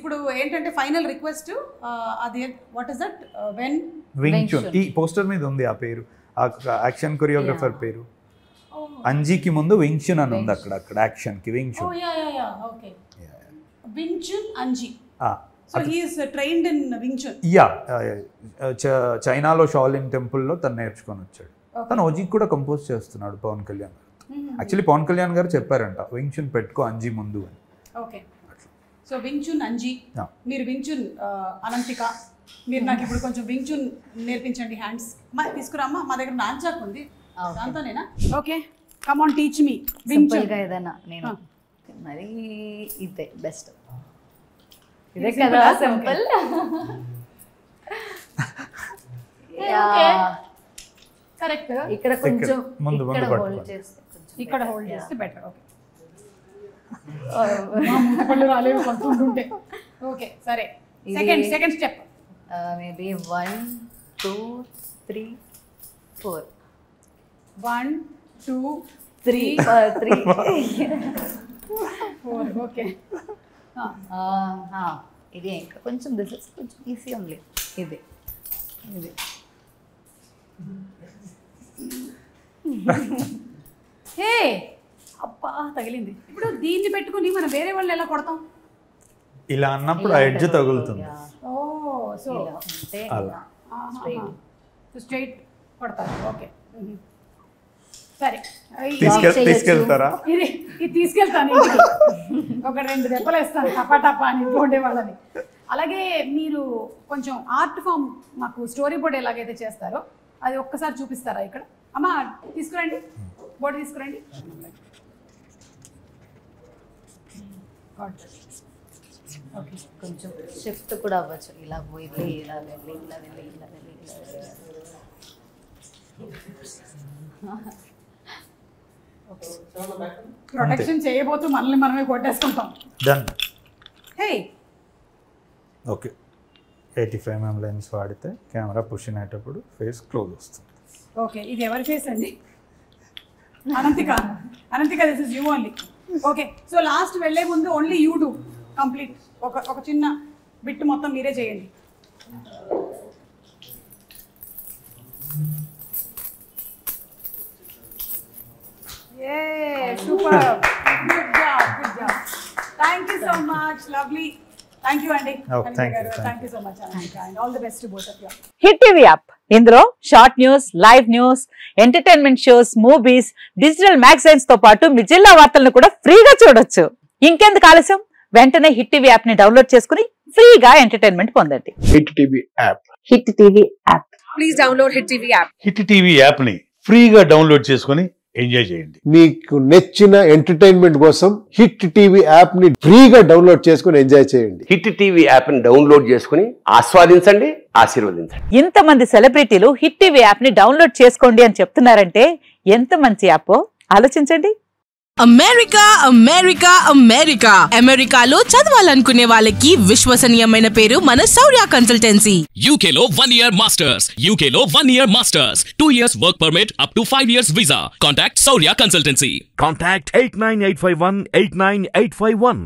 ఇప్పుడు ఏంటంటే final request, అది వాట్ ఇస్ దట్, వింగ్ చున్. ఈ పోస్టర్ మీద ఉంది ఆ పేరు, ఆ యాక్షన్ కొరియోగ్రాఫర్ పేరు. అంజీకి ముందు వింగ్ చున్ అని ఉంది అక్కడ యాక్షన్ కి Wing Chun. Okay, Wing Chun Anji. So he is trained in Wing Chun. చైనాలో షాలిన్ టెంపుల్లో తను నేర్చుకొని వచ్చాడు. తను ఓజీకి కూడా కంపోజ్ చేస్తున్నాడు పవన్ కళ్యాణ్ గారు. యాక్చువల్లీ పవన్ కళ్యాణ్ గారు చెప్పారంట వింగ్ చున్ పెట్టుకో అంజీ ముందు అని. Okay, so wing Chun Anji, మీరు వింగ్ చున్ అనంతిక, మీరు నాకు ఇప్పుడు కొంచెం వింగ్ చున్ నేర్పించండి. హ్యాండ్స్ తీసుకురామ్మా, మా దగ్గర నాంచాక్ ఉంది దాంతోనేనా. Okay, come on teach me Wing Chun. ఏదైనా నేను మరి ఇదే బెస్ట్, ఇదే కదా సింపుల్. కరెక్ట్. ఇక్కడ కొంచెం ఇక్కడ హోల్డ్ చేస్తే బెటర్. ఓకే, పళ్ళు రాలేవు కొంటుంటే. ఓకే సరే, సెకండ్ స్టెప్ మేబీ 1 2 3 4. 1 2 3 4. ఓకే, ఇది ఇంకా కొంచెం దిస్ ఇస్ కొంచెం ఈజీ ఓన్లీ. ఇది హే అబ్బా తగిలింది. ఇప్పుడు దీన్ని పెట్టుకుని మనం వేరే వాళ్ళు ఎలా కొడతాం? ఇలా అన్నప్పుడు ఆ ఎడ్జ్ తగులుతుంది. ఓ సో అంటే స్ట్రైట్ కొడతారు. ఓకే సరే, తీసుకెళ్తారా? ఇది తీసుకెళ్తాను, ఒక 2 దెబ్బలు వేస్తాను టపా అని ఉండే వాళ్ళని. అలాగే మీరు కొంచెం ఆర్ట్ ఫామ్ మాకు స్టోరీ బోర్డ్ ఎలాగైతే చేస్తారో అది ఒక్కసారి చూపిస్తారా ఇక్కడ? అమ్మా తీసుకురండి, బోర్డు తీసుకురండి. ఓకే, కొంచెం షిఫ్ట్ కూడా అవ్వచ్చు. ఇలా పోయి ఇలా వెళ్ళి ఇలా వెళ్ళి ఇలా వెళ్ళి ఇలా వెళ్ళి. ప్రొటెక్షన్ చేయబోతూ మనల్ని మనమే కొట్టేసుకుంటాం. డన్. హే ఓకే, 85mm లెన్స్ వాడితే కెమెరా పుష్ అయ్యేటప్పుడు ఫేస్ క్లోజ్ వస్తుంది. ఓకే, ఇది ఎవరి ఫేస్ అండి? Ananthika, this is you only. Okay, so last వెళ్ళే ముందు ఓన్లీ యూ డూ కంప్లీట్. ఒక చిన్న బిట్ మొత్తం మీరే చేయండి. Super, good job. Thank you so much, lovely. Thank you అండి. Thank you so much Ananthika, and all the best to both of you. Hit TV app, ఇందులో short news, live news, entertainment shows, movies, digital magazines తో పాటు మీ జిల్లా వార్తలను కూడా ఫ్రీగా చూడొచ్చు. ఇంకెందుకు ఆలస్యం, వెంటనే హిట్ టీవీ యాప్ ని డౌన్లోడ్ చేసుకుని ఫ్రీగా ఎంటర్టైన్మెంట్ పొందండి. Hit TV app. Hit TV app, please download hit TV app. Hit TV app ని ఫ్రీగా డౌన్లోడ్ చేసుకుని ఎంజాయ్ చేయండి. మీకు నచ్చిన ఎంటర్టైన్మెంట్ కోసం హిట్ టీవీ యాప్ ని ఫ్రీగా డౌన్లోడ్ చేసుకుని ఎంజాయ్ చేయండి. హిట్ టీవీ యాప్ ని డౌన్లోడ్ చేసుకుని ఆస్వాదించండి, ఆశీర్వదించండి. ఇంతమంది సెలబ్రిటీలు హిట్ టీవీ యాప్ ని డౌన్లోడ్ చేసుకోండి అని చెప్తున్నారంటే ఎంత మంచి యాప్ ఆలోచించండి. అమెరికాలో చదవాలనుకునే వాళ్ళకి విశ్వసనీయమైన పేరు మన శౌర్య consultancy. UKలో 1 year masters, 2 years work permit up to 5 years visa. Contact Saurya Consultancy. Contact 89851 89851.